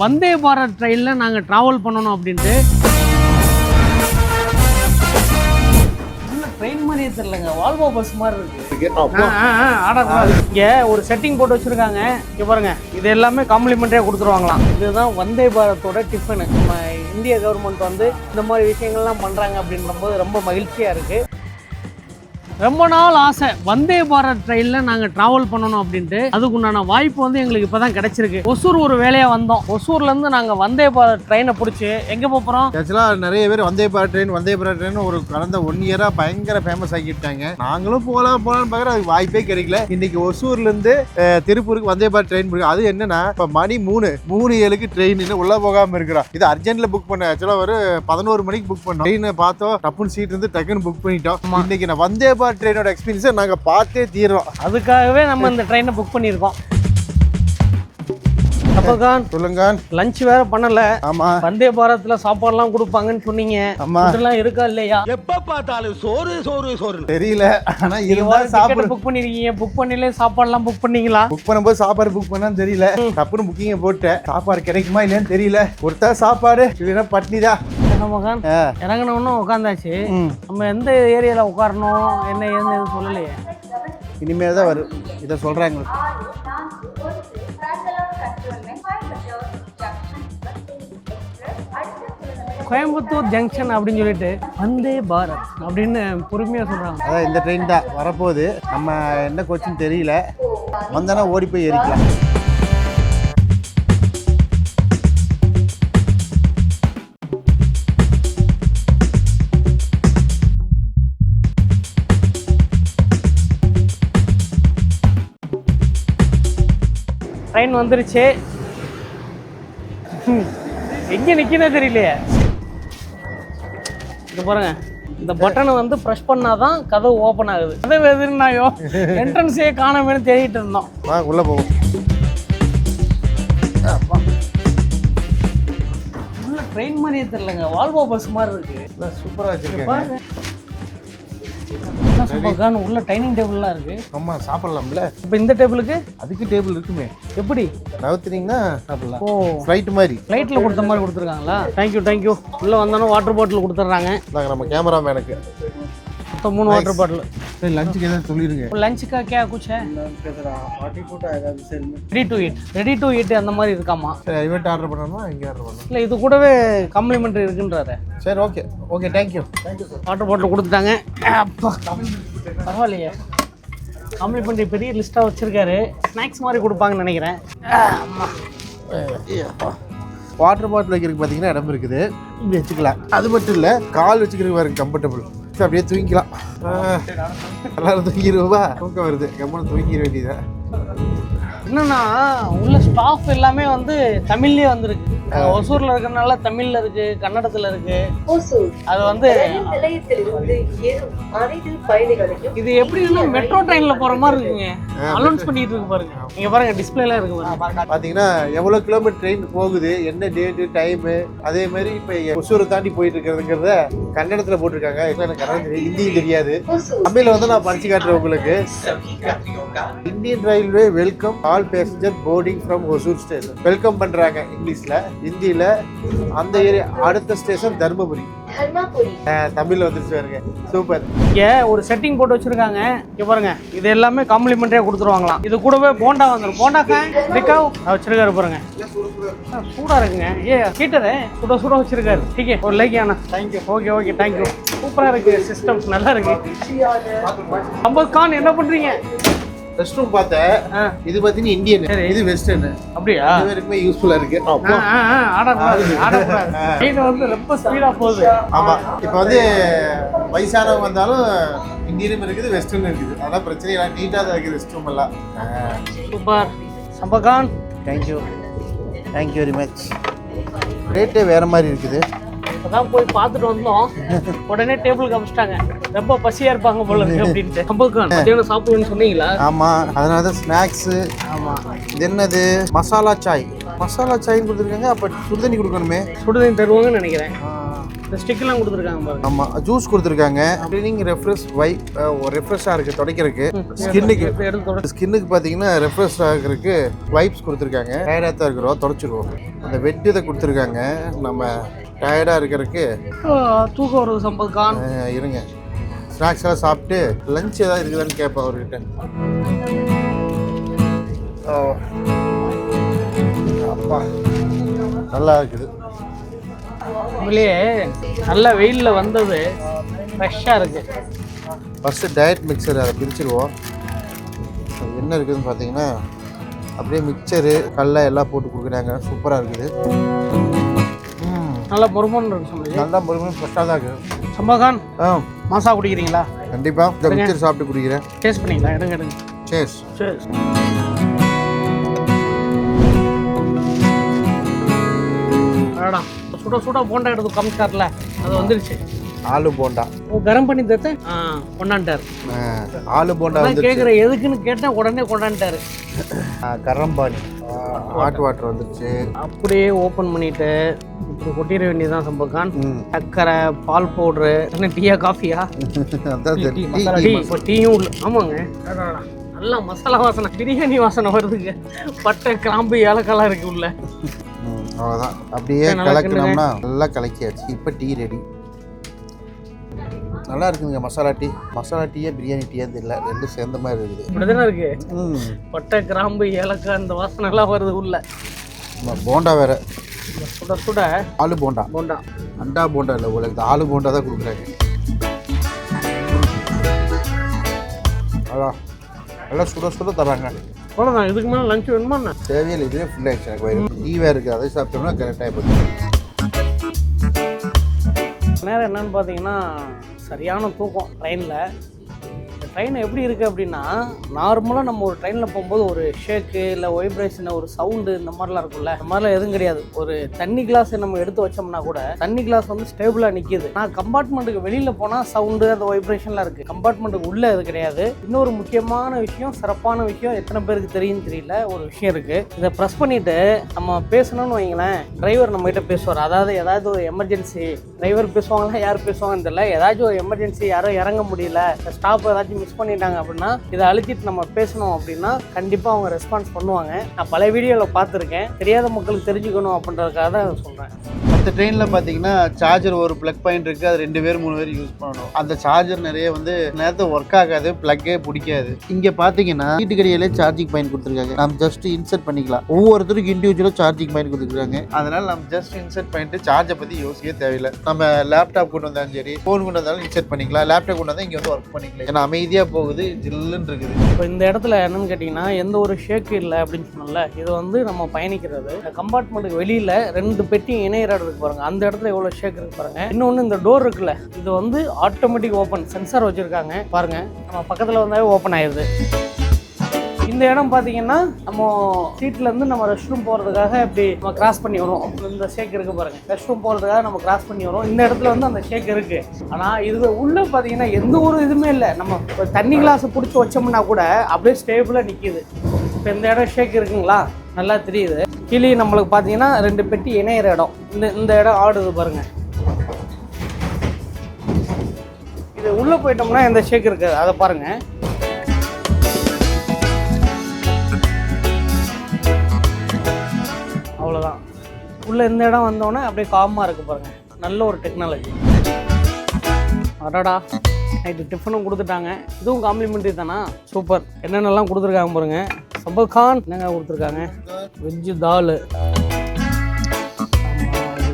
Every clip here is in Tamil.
வந்தே பாரத் ட்ரெயினில் நாங்கள் ட்ராவல் பண்ணணும் அப்படின்ட்டு. ட்ரெயின் மாதிரியே தெரியலங்க, வால்வோ பஸ் மாதிரி இருக்கு. இங்கே ஒரு செட்டிங் போட்டு வச்சுருக்காங்க. இங்கே பாருங்க, இது எல்லாமே காம்ப்ளிமெண்ட்டாக கொடுத்துருவாங்களாம். இதுதான் வந்தே பாரத்தோட டிஃபனு. நம்ம இந்திய கவர்மெண்ட் வந்து இந்த மாதிரி விஷயங்கள்லாம் பண்ணுறாங்க அப்படின்றபோது ரொம்ப மகிழ்ச்சியாக இருக்குது. ரொம்ப நாள் ஆசை வந்தே பாரத் ட்ரெயினில் நாங்கள் ட்ராவல் பண்ணணும் அப்படின்ட்டு. அதுக்குண்டான வாய்ப்பு வந்து எங்களுக்கு இப்போ தான் கிடச்சிருக்கு. ஒசூர் ஒரு வேலையாக வந்தோம். ஒசூர்லேருந்து நாங்கள் வந்தே பாரத் ட்ரெயினை பிடிச்சி எங்கே போகிறோம். ஆக்சுவலாக நிறைய பேர் வந்தே பாரத் ட்ரெயின் ஒரு கடந்த 1 இயராக பயங்கர ஃபேமஸ் ஆகிட்டாங்க. நாங்களும் போகலான்னு பார்க்குற அதுக்கு வாய்ப்பே கிடைக்கல. இன்னைக்கு ஒசூர்லேருந்து திருப்பூருக்கு வந்தே பாரத் ட்ரெயின் இருக்கு. அது என்னன்னா இப்போ மணி 3:07 ட்ரெயின் இன்னும் உள்ளே போகாமல் இருக்கிறோம். இது அர்ஜென்ட்டில் புக் பண்ண. ஆக்சுவலாக ஒரு 11 மணிக்கு புக் பண்ணோம். ட்ரெயினை பார்த்தோம், டப்புன்னு சீட் இருந்து டக்குன்னு புக் பண்ணிட்டோம். இன்னைக்கு நான் வந்தே பாரத் ட்ரெயினோட எக்ஸ்பீரியன்ஸை நாங்கள் பார்த்தே தீர்றோம். அதுக்காகவே நம்ம இந்த ட்ரெயினை புக் பண்ணியிருக்கோம். சொல்லுங்க. லஞ்ச் வேற பண்ணல. ஆமா, வந்தே பாரத்ல சாப்பாடுலாம் கொடுப்பாங்கன்னு சொன்னீங்க. ஆமா, அதெல்லாம் இருக்கா இல்லையா? எப்ப பார்த்தாலும் சோறு சோறு சோறு தெரியல. ஆனா சாப்பாடு புக் பண்ணிருக்கீங்க. புக் பண்ணல, சாப்பாடுலாம் புக் பண்ணீங்களா? புக் பண்ணும்போது சாப்பாடு புக் பண்ணான்னு தெரியல. டப்புன்னு புக்கிங்க போட்டேன். சாப்பாடு கிடைக்குமா இல்லையான்னு தெரியல. கொடுத்தா சாப்பாடு, இல்லைன்னா பட்னிதான். இறங்கணும்னு உட்காந்தாச்சு. நம்ம எந்த ஏரியால உட்காரணும், என்ன ஏன்னு எதுவும் சொல்லலையே. இனிமேல் தான் வரும். இதை சொல்றாங்க. கோயம்புத்தூர் ஜங்ஷன் அப்படின்னு சொல்லிட்டு வந்தே பாரத் அப்படின்னு பொறுமையா சொல்றாங்க. அதான் இந்த ட்ரெயின் தான் வரப்போகுது. நம்ம என்ன கோச்சுன்னு தெரியல. வந்தானா ஓடி போய் ஏறிக்கலாம். ட்ரெயின் வந்துருச்சு. எங்கே நிற்கினே தெரியலையே. இது பாருங்க, இந்த பட்டனை வந்து ப்ரெஸ் பண்ணாதான் கதவு ஓப்பன் ஆகுது. கதவு எதுனாயோ என்ட்ரன்ஸே காணாமனு தேடிட்டு இருந்தோம். உள்ள போவோம். உள்ள ட்ரெயின் மாதிரியே தெரியலங்க, வால்வோ பஸ் மாதிரி இருக்கு. சூப்பராக வச்சிருக்கேன். உள்ள டைனிங் டேபிள்லாம் இருக்கு. ஆமா, சாப்பிடலாம்ல. இப்போ இந்த டேபிளுக்கு அதுக்கு டேபிள் இருக்குமே. எப்படி நவுத்துறீங்கன்னா சாப்பிடலாம். ஓ, ஃப்ளைட் மாதிரி. ஃப்ளைட்டில் கொடுத்த மாதிரி கொடுத்துருக்காங்களா? தேங்க்யூ. உள்ளே வந்தாலும் வாட்டர் பாட்டில் கொடுத்துட்றாங்க. நம்ம கேமராமேனுக்கு மொத்தம் 3 வாட்டர் பாட்டில். சரி, லஞ்சுக்கு ஏதாவது சொல்லிடுங்க. லஞ்சுக்கா क्या कुछ है? ரெடி டு ஈட் அந்த மாதிரி இருக்காமா. சரி, இவெண்ட் ஆர்டர் பண்ணணுமா இங்கே ஆர்டர் பண்ணணும்? இல்லை, இது கூடவே காம்ப்ளிமெண்ட்ரி இருக்குன்றாரு. சரி, ஓகே தேங்க்யூ. வாட்டர் பாட்டில் கொடுத்துட்டாங்க. அப்பா, பரவாயில்லையே. காம்ப்ளிமெண்ட்ரி பெரிய லிஸ்ட்டாக வச்சுருக்காரு. ஸ்நாக்ஸ் மாதிரி கொடுப்பாங்கன்னு நினைக்கிறேன். வாட்டர் பாட்டில் வைக்கிறதுக்கு பார்த்தீங்கன்னா இடம் இருக்குது. இப்படி வச்சுக்கலாம். அது மட்டும் இல்லை, கால் வச்சுக்கிறதுக்கு பாருங்க, கம்ஃபர்டபுள். அப்படியே தூங்கிக்கலாம். எல்லாரும் தூங்கிடுவா. தூக்கம் வருது, கம்மனு தூங்கிட வேண்டியதான். என்னன்னா உள்ள ஸ்டாஃப் எல்லாமே வந்து தமிழ்லயே வந்திருக்கு. ஒசூர்ல இருக்கறனால தமிழ்ல இருக்கு, கன்னடத்துல இருக்கு. அது வந்து இது எப்படின்னா மெட்ரோ ட்ரெயின்ல போற மாதிரி இருக்குங்க. அனௌன்ஸ் பண்ணிட்டு இருக்கு பாருங்க. நீங்க பாருங்க, டிஸ்பிளேல இருக்கு பாருங்க. பாத்தீங்கன்னா எவ்வளவு கிலோமீட்டர் ட்ரெயின் போகுது, என்ன டேட் டைம். அதே மாதிரி இப்ப ஒசூரை தாண்டி போயிட்டு இருக்கிறதுங்கிறத கன்னடத்துல போட்டிருக்காங்க. எனக்கு கன்னடம் ஹிந்தியும் தெரியாது. தமிழ்ல வந்து நான் படிச்சு காட்டுறேன் உங்களுக்கு. Indian railway welcome all passenger boarding from Hosur station. Welcome பண்றாங்க இங்கிலீஷ்ல. ஹிந்தியில அந்த ஏரியா அடுத்த ஸ்டேஷன் தர்மபுரி. தமிழ்ல வந்துருச்சு பாருங்க. சூப்பர். இங்க ஒரு செட்டிங் போட்டு வச்சிருக்காங்க. இங்க பாருங்க, இது எல்லாமே காம்ப்ளிமெண்டரியா கொடுத்துருவாங்களாம். இது கூடவே போண்டா வந்துடும். போண்டா பிக்காவ் வச்சிருக்காரு பாருங்க. சூடா இருக்குங்க. ஹீட்டரு சுட வச்சிருக்காரு. டீக்கே ஒரு லைக் ஆனா. தேங்க்யூ. Okay thank you. சூப்பரா இருக்கு, சிஸ்டம் நல்லா இருக்கு. அம்பத் கான் என்ன பண்றீங்க? ரெஸ்ட் ரூம் பார்த்தேன். இது பார்த்தீங்கன்னா இந்தியன், இது வெஸ்டர்ன். அப்படியா? இதுவரைக்குமே யூஸ்ஃபுல்லா இருக்கு. ட்ரெயின் வந்து ரொம்ப ஸ்பீடா போகுது. ஆமா, இப்போ வந்து வயசானவங்க வந்தாலும் இந்தியனும் இருக்குது, வெஸ்டர்ன் இருக்குது. அதான் பிரச்சனை இல்லை. நீட்டாக தான் இருக்குது ரெஸ்ட் ரூம் எல்லாம். சூப்பர். சம்பகான், தேங்க்யூ வெரி மச். ரேட்டே வேற மாதிரி இருக்குது. இப்பதான் போய் பார்த்துட்டு வந்தோம். உடனே டேபிள் காமிச்சிட்டாங்க. ரொம்ப பசியா இருப்பாங்க போல இருக்கு அப்படின்ட்டு. சம்பகான் மத்தியானம் சாப்பிடுவேன்னு சொன்னீங்களா? ஆமா, அதனால தான் ஸ்நாக்ஸ். ஆமா, இது என்னது? மசாலா சாய்ன்னு கொடுத்துருக்காங்க. அப்ப சுடுதண்ணி கொடுக்கணுமே. சுடுதண்ணி தருவாங்கன்னு நினைக்கிறேன். இந்த ஸ்டிக்லாம் கொடுத்துருக்காங்க பாருங்க. ஆமாம், ஜூஸ் கொடுத்துருக்காங்க. க்ளீனிங் ரெஃப்ரெஷ் ரெஃப்ரெஷ்ஷாக இருக்குது துடைக்கிறதுக்கு. ஸ்கின்னுக்கு பார்த்தீங்கன்னா ரெஃப்ரெஷ் ஆகிறதுக்கு வைப்ஸ் கொடுத்துருக்காங்க. டயர்டாக தான் இருக்கிறோம், தொடச்சிருவோம். அந்த வெட் இதை கொடுத்துருக்காங்க நம்ம டயர்டாக இருக்கிறதுக்கு. தூக்கம் வருது சம்பத் கான். இருங்க, ஸ்நாக்ஸ் எல்லாம் சாப்பிட்டு லஞ்ச் ஏதாவது இருக்குதான்னு கேட்பேன் அவர்கிட்ட. அப்பா நல்லா இருக்குது. உண்மையிலேயே நல்ல வெயிலில் வந்தது ஃப்ரெஷ்ஷாக இருக்குது. ஃபஸ்ட்டு டயட் மிக்சர் அதை பிரிச்சுருவோம். என்ன இருக்குதுன்னு பார்த்தீங்கன்னா அப்படியே மிக்சரு கடலை எல்லாம் போட்டு கொடுக்குறாங்க. சூப்பராக இருக்குது. நல்லா பொறுமன்னு இருக்கு சம்பத். நல்லா பொறுமன்னு ஃப்ரெஷ்ஷாக தான் இருக்குது. சம்பத் கான் மாசா குடிக்கிறீங்களா? கண்டிப்பாக இந்த மிக்சர் சாப்பிட்டு குடிக்கிறேன். டேஸ்ட் பண்ணிங்களா? எடுங்க. சேஸ். அடடா, சுட சுட போண்டா எடுத்து காமிச்சார்ல, அது வந்துருச்சு. ஆலு போண்டா கரம் பண்ணி தரேன் கொண்டாண்டாரு. ஆலு போண்டா வந்து கேட்குற எதுக்குன்னு கேட்டேன், உடனே கொண்டாண்டாரு. கரம்பானி ஹாட் வாட்டர் வந்துருச்சு. அப்படியே ஓப்பன் பண்ணிட்டு இப்போ கொட்டிட வேண்டியதுதான் சம்பத் கான். சக்கரை, பால் பவுடரு, என்ன டீயா காஃபியா? டீயும் உள்ள. ஆமாங்க, நல்லா மசாலா வாசனை, பிரியாணி வாசனை வருதுங்க. பட்டை, கிராம்பு, ஏலக்காலாம் இருக்கு உள்ள. அவ்வளோதான், அப்படியே கலக்கணும்னா நல்லா கலக்கியாச்சு. இப்போ டீ ரெடி. நல்லா இருக்குங்க. மசாலா டீயே பிரியாணி டீயே தெரியல, ரெண்டும் சேர்ந்த மாதிரி இருக்குது. இப்படிதானே இருக்கு. பட்டை, கிராம்பு, ஏலக்காய் இந்த வாசனை எல்லாம் வருது உள்ள. போண்டா வேற சுட சுட. ஆலு போண்டா. அண்டா போண்டா இல்லை, உங்களுக்கு ஆலு போண்டா தான் கொடுக்குறாங்க. அதான் நல்லா சுட சுட தராங்க. அவ்வளோதான், இதுக்கு மேலே லஞ்ச் வேணுமா? தேவையில்லை, இதுவே ஃபுல் ஆயிடுச்சு. எனக்கு வயிறு டீ வேறு இருக்குது, அதை சாப்பிட்டோம்னா கரெக்டாக போச்சு. நேரம் என்னன்னு பார்த்தீங்கன்னா சரியான தூக்கம் ட்ரெயினில். ட்ரெயின் எப்படி இருக்குது அப்படின்னா, நார்மலாக நம்ம ஒரு ட்ரெயினில் போகும்போது ஒரு ஷேக்கு இல்லை வைப்ரேஷன், ஒரு சவுண்டு, இந்த மாதிரிலாம் இருக்கும்ல. இந்த மாதிரிலாம் எதுவும் கிடையாது. ஒரு தண்ணி கிளாஸ் நம்ம எடுத்து வச்சோம்னா கூட தண்ணி கிளாஸ் வந்து ஸ்டேபிளாக நிற்கிது. நான் கம்பார்ட்மெண்ட்டுக்கு வெளியில் போனால் சவுண்டு, அந்த வைப்ரேஷன்லாம் இருக்குது. கம்பார்ட்மெண்ட்டுக்கு உள்ளே அது கிடையாது. இன்னொரு முக்கியமான விஷயம், சிறப்பான விஷயம், எத்தனை பேருக்கு தெரியும்னு தெரியல, ஒரு விஷயம் இருக்குது. இதை ப்ரெஸ் பண்ணிவிட்டு நம்ம பேசணும்னு வைங்களேன், டிரைவர் நம்மகிட்ட பேசுவார். அதாவது ஏதாவது ஒரு எமர்ஜென்சி, டிரைவர் பேசுவாங்களா யார் பேசுவாங்கன்னு தெரியல, ஏதாச்சும் ஒரு எமர்ஜென்சி, யாரோ இறங்க முடியல, ஸ்டாப் ஏதாச்சும் மிஸ் பண்ணிட்டாங்க அப்படின்னா இதை அழுத்திட்டு நம்ம பேசணும் அப்படின்னா கண்டிப்பாக அவங்க ரெஸ்பான்ஸ் பண்ணுவாங்க. நான் பல வீடியோவில் பார்த்துருக்கேன். தெரியாத மக்களுக்கு தெரிஞ்சுக்கணும் அப்படின்றதுக்காக தான் சொல்கிறேன். மற்ற ட்ரெயினில் பார்த்தீங்கன்னா சார்ஜர் ஒரு ப்ளக் பாயிண்ட் இருக்குது, அது 2 பேர் 3 பேர் யூஸ் பண்ணணும். அந்த சார்ஜர் நிறைய வந்து நேரத்தை ஒர்க் ஆகாது, ப்ளக்கே பிடிக்காது. இங்கே பார்த்தீங்கன்னா வீட்டுக்கடியிலே சார்ஜிங் பாயிண்ட் கொடுத்துருக்காங்க. நம்ம ஜஸ்ட் இன்சர்ட் பண்ணிக்கலாம். ஒவ்வொருத்தருக்கும் இண்டிவிஜுவலாக சார்ஜிங் பாயிண்ட் கொடுத்துருக்காங்க. அதனால நம்ம ஜஸ்ட் இன்சர்ட் பண்ணிட்டு சார்ஜை பற்றி யோசிக்கவே தேவையில்லை. நம்ம லேப்டாப் கொண்டு வந்தாலும் சரி, ஃபோன் கொண்டு வந்தாலும் இன்சர்ட் பண்ணிக்கலாம். லேப்டாப் கொண்டு வந்தால் இங்கே வந்து ஒர்க் பண்ணிக்கலாம். ஏன்னா அமைதியாக போகுது, ஜில்லுன்னு இருக்குது. இப்போ இந்த இடத்துல என்னன்னு கேட்டிங்கன்னா, எந்த ஒரு ஷேக்கு இல்லை அப்படின்னு சொன்னல. இது வந்து நம்ம பயணிக்கிறது கம்பார்ட்மெண்ட்டுக்கு வெளியில் 2 பெட்டி இணையிற இருக்கு பாருங்க, அந்த இடத்துல எவ்வளோ ஷேக் இருக்கு பாருங்க. இன்னொன்று இந்த டோர் இருக்குல்ல, இது வந்து ஆட்டோமேட்டிக் ஓப்பன், சென்சார் வச்சுருக்காங்க பாருங்க. நம்ம பக்கத்தில் வந்தாவே ஓப்பன் ஆயிடுது. இந்த இடம் பார்த்தீங்கன்னா நம்ம சீட்லேருந்து நம்ம ரெஸ்ட் ரூம் போகிறதுக்காக இப்படி நம்ம கிராஸ் பண்ணி வரும். இந்த ஷேக் இருக்குது பாருங்கள், ரெஸ்ட் ரூம் போகிறதுக்காக நம்ம கிராஸ் பண்ணி வரும். இந்த இடத்துல வந்து அந்த ஷேக் இருக்குது. ஆனால் இது உள்ளே பார்த்தீங்கன்னா எந்த ஒரு இதுவுமே இல்லை. நம்ம தண்ணி கிளாஸை பிடிச்சி வச்சோம்னா கூட அப்படியே ஸ்டேபிளாக நிற்கிது. இப்போ இந்த இடம் ஷேக் இருக்குங்களா, நல்லா தெரியுது. கீழே நம்மளுக்கு பார்த்தீங்கன்னா 2 பெட்டி இணையிற இடம். இந்த இடம் ஆடுது பாருங்கள். இது உள்ளே போயிட்டோம்னா எந்த ஷேக் இருக்குது அதை பாருங்கள். அவ்வளோதான். உள்ளே இந்த இடம் வந்தோடனே அப்படியே காமாக இருக்குது பாருங்கள். நல்ல ஒரு டெக்னாலஜி. அடடா, நைட்டு டிஃபனும் கொடுத்துட்டாங்க. இதுவும் காம்ப்ளிமெண்ட்ரி தானா? சூப்பர். என்னென்னலாம் கொடுத்துருக்காங்க பாருங்க. சம்பத் கான் என்னங்க கொடுத்துருக்காங்க? வெஜ்ஜு தால்.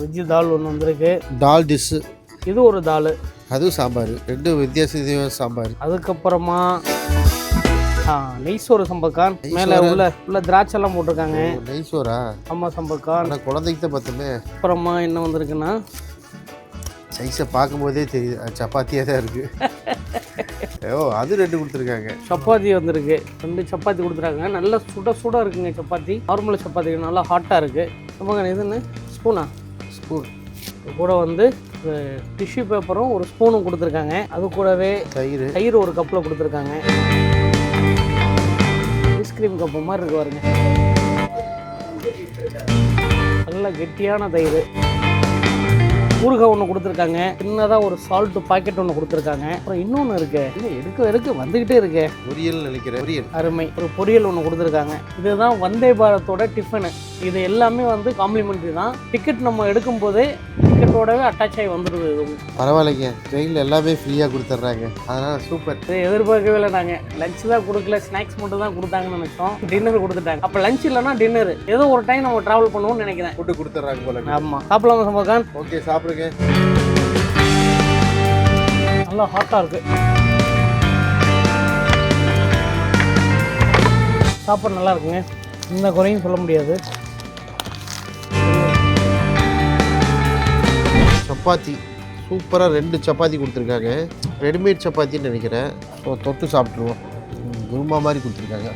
வெஜ்ஜு தால் ஒன்று வந்திருக்கு. தால் டிஷ்ஷு. இது ஒரு தால், அதுவும் சாம்பார். 2 வித்தியாச சாம்பார். அதுக்கப்புறமா நெய்சோறு சம்பத் கான். மேலே உள்ள திராட்சை எல்லாம் போட்டிருக்காங்க. நெய்சோரா? ஆமாம் சம்பத் கான். குழந்தைக்கு தான் பார்த்துமே. அப்புறமா என்ன வந்திருக்குன்னா, சைஸை பார்க்கும்போதே தெரியுது சப்பாத்தியாக தான் இருக்குது. அது 2 கொடுத்துருக்காங்க. சப்பாத்தி வந்திருக்கு. 2 சப்பாத்தி கொடுத்துருக்காங்க. நல்லா சுட சுட இருக்குங்க சப்பாத்தி. நார்மல் சப்பாத்தி நல்லா ஹாட்டாக இருக்குது. சம்பத் இதுன்னு ஸ்பூனா? ஸ்பூன் கூட வந்து டிஷ்யூ பேப்பரும் ஒரு ஸ்பூனும் கொடுத்துருக்காங்க. அது கூடவே தயிர் ஒரு கப்பில் கொடுத்துருக்காங்க. ஐஸ்கிரீம் கப்பு மாதிரி இருக்கு பாருங்க. நல்ல கெட்டியான தயிர். ஊறுகாய் ஒன்று கொடுத்துருக்காங்க, சின்னதாக ஒரு சால்ட் பாக்கெட் ஒன்று கொடுத்துருக்காங்க. அப்புறம் இன்னொன்று இருக்கு, எடுக்க வந்துகிட்டே இருக்கு, பொரியல் நினைக்கிறேன். பொரியல் அருமை, ஒரு பொரியல் ஒன்று கொடுத்துருக்காங்க. இதுதான் வந்தே பாரத்தோட டிஃபனு. இது எல்லாமே வந்து காம்ப்ளிமெண்ட்ரி தான். டிக்கெட் நம்ம எடுக்கும் போதே டிக்கெட்டோடவே அட்டாச் ஆகி வந்துடுது. இது பரவாயில்லைங்க, ட்ரெயினில் எல்லாமே ஃப்ரீயாக கொடுத்துட்றாங்க, அதனால் சூப்பர். இது எதிர்பார்க்கவே இல்லை. நாங்கள் லஞ்ச் தான் கொடுக்கல, ஸ்நாக்ஸ் மட்டும் தான் கொடுத்தாங்கன்னு நினைச்சோம். டின்னர் கொடுத்துட்டாங்க. அப்போ லஞ்ச் இல்லைன்னா டின்னர், ஏதோ ஒரு டைம் நம்ம ட்ராவல் பண்ணுவோம்னு நினைக்கிறேன். ஃபுட்டு கொடுத்துட்றாங்க போல. ஆமாம், சாப்பிடலாமா சம்பகான்? ஓகே, சாப்பிடுங்க. நல்லா ஹாட்டாக இருக்கு சாப்பாடு, நல்லா இருக்குங்க, இந்த குறையும் சொல்ல முடியாது. சப்பாத்தி சூப்பராக 2 சப்பாத்தி கொடுத்துருக்காங்க. ரெடிமேட் சப்பாத்தின்னு நினைக்கிறேன். ஸோ தொட்டு சாப்பிட்ருவோம். குருமா மாதிரி கொடுத்துருக்காங்க.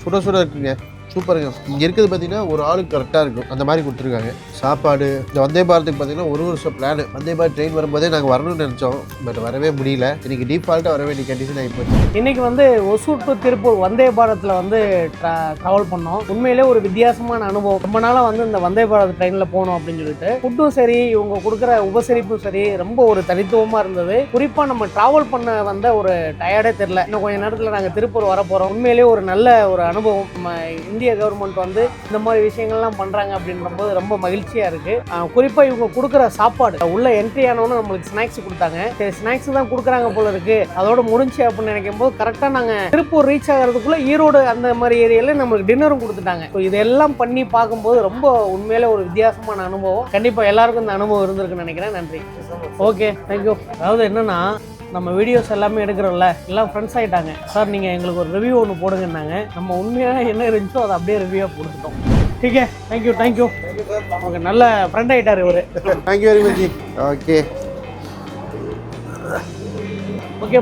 சுட சுட இருக்குங்க, சூப்பருங்க. இங்கே இருக்கிறது பார்த்தீங்கன்னா ஒரு ஆளுக்கு கரெக்டாக இருக்கும், அந்த மாதிரி கொடுத்துருக்காங்க சாப்பாடு. இந்த வந்தே பாரத்துக்கு பார்த்தீங்கன்னா ஒரு வருஷம் பிளான். வந்தே பாரத் ட்ரெயின் வரும்போதே நாங்கள் வரணும்னு நினச்சோம், பட் வரவே முடியல. இன்னைக்கு டிஃபால்ட்டாக வர வேண்டிய கண்டிஷன் ஆகிப்போச்சு. இன்னைக்கு வந்து ஒசூர் டு திருப்பூர் வந்தே பாரத்தில் வந்து ட்ராவல் பண்ணோம். உண்மையிலே ஒரு வித்தியாசமான அனுபவம். ரொம்ப நாளாக வந்து இந்த வந்தே பாரத் ட்ரெயினில் போகணும் அப்படின்னு சொல்லிட்டு, ஃபுட்டும் சரி, இவங்க கொடுக்குற உபசரிப்பும் சரி, ரொம்ப ஒரு தனித்துவமாக இருந்தது. குறிப்பாக நம்ம ட்ராவல் பண்ண வந்த ஒரு டயர்டே தெரில. இன்னும் கொஞ்சம் நேரத்தில் நாங்கள் திருப்பூர் வர போகிறோம். உண்மையிலே ஒரு நல்ல ஒரு அனுபவம். நம்ம இந்திய கவர்மெண்ட் வந்து இந்த மாதிரி விஷயங்கள்லாம் பண்ணுறாங்க அப்படின்றபோது ரொம்ப மகிழ்ச்சியாக இருக்குது. குறிப்பாக இவங்க கொடுக்குற சாப்பாடு, உள்ள என்ட்ரி ஆனவொன்னு நம்மளுக்கு ஸ்நாக்ஸ் கொடுத்தாங்க. சரி, ஸ்நாக்ஸ் தான் கொடுக்குறாங்க போல இருக்குது, அதோட முடிஞ்சு அப்படின்னு நினைக்கும் போது கரெக்டாக நாங்கள் திருப்பூர் ரீச் ஆகிறதுக்குள்ளே ஈரோடு அந்த மாதிரி ஏரியாவில் நம்மளுக்கு டின்னரும் கொடுத்துட்டாங்க. ஸோ இதெல்லாம் பண்ணி பார்க்கும்போது ரொம்ப உண்மையிலே ஒரு வித்தியாசமான அனுபவம். கண்டிப்பாக எல்லாருக்கும் இந்த அனுபவம் இருந்திருக்குன்னு நினைக்கிறேன். நன்றி. Okay, thank you. அதாவது என்னன்னா, நம்ம வீடியோஸ் எல்லாமே எடுக்கிறோம்ல, எல்லாம் ஃப்ரெண்ட்ஸ் ஆகிட்டாங்க. சார் நீங்கள் எங்களுக்கு ஒரு ரிவ்யூ ஒன்று போடுங்கன்னாங்க. நம்ம உண்மையாக என்ன இருந்துச்சோ அதை அப்படியே ரிவ்யூவாக கொடுத்துட்டோம். Okay, thank you. ஓகே, நல்ல ஃப்ரெண்ட் ஆகிட்டார் இவர். Thank you very much. Okay okay,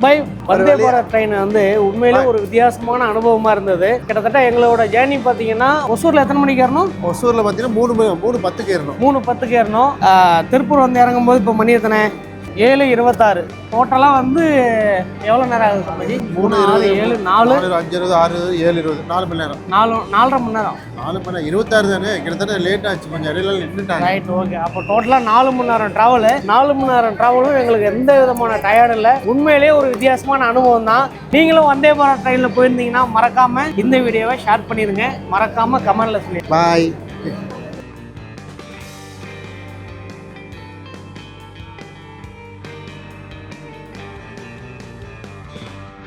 bye. Vande Bharat train வந்து உண்மையிலே ஒரு வித்தியாசமான அனுபவமா இருந்தது. கிட்டத்தட்ட எங்களோட ஜேர்னி பார்த்தீங்கன்னா, ஒசூர்ல எத்தனை மணிக்கு ஏறணும்? ஒசூரில் பார்த்தீங்கன்னா 3:10 ஏறணும். 3:10 ஏறணும். திருப்பூர் வந்து இறங்கும்போது இப்போ மணி எத்தனை? 7:26. டோட்டலாக வந்து எவ்வளோ நேரம் ஆகுது சம்பஜி? 3, 4, 7, 4, 5, 20, 6, 7, 20, 4 மணி நேரம். 4.5 மணி நேரம். 4 மணி நேரம் 26 தானே, கிட்டத்தட்ட லேட் ஆச்சு, கொஞ்சம் இடையில நின்றுட்டாங்க. Right, okay. அப்போ டோட்டலாக 4 மணி நேரம் ட்ராவலு. 4 மணி நேரம் ட்ராவலும் எங்களுக்கு எந்த விதமான டயர்டு இல்லை. உண்மையிலேயே ஒரு வித்தியாசமான அனுபவம் தான். நீங்களும் வந்தே பாரத் ட்ரெயினில் போயிருந்தீங்கன்னா மறக்காமல் இந்த வீடியோவை ஷேர் பண்ணிடுங்க. மறக்காமல் கமெண்ட்டில் சொல்லிடுங்க. பாய்.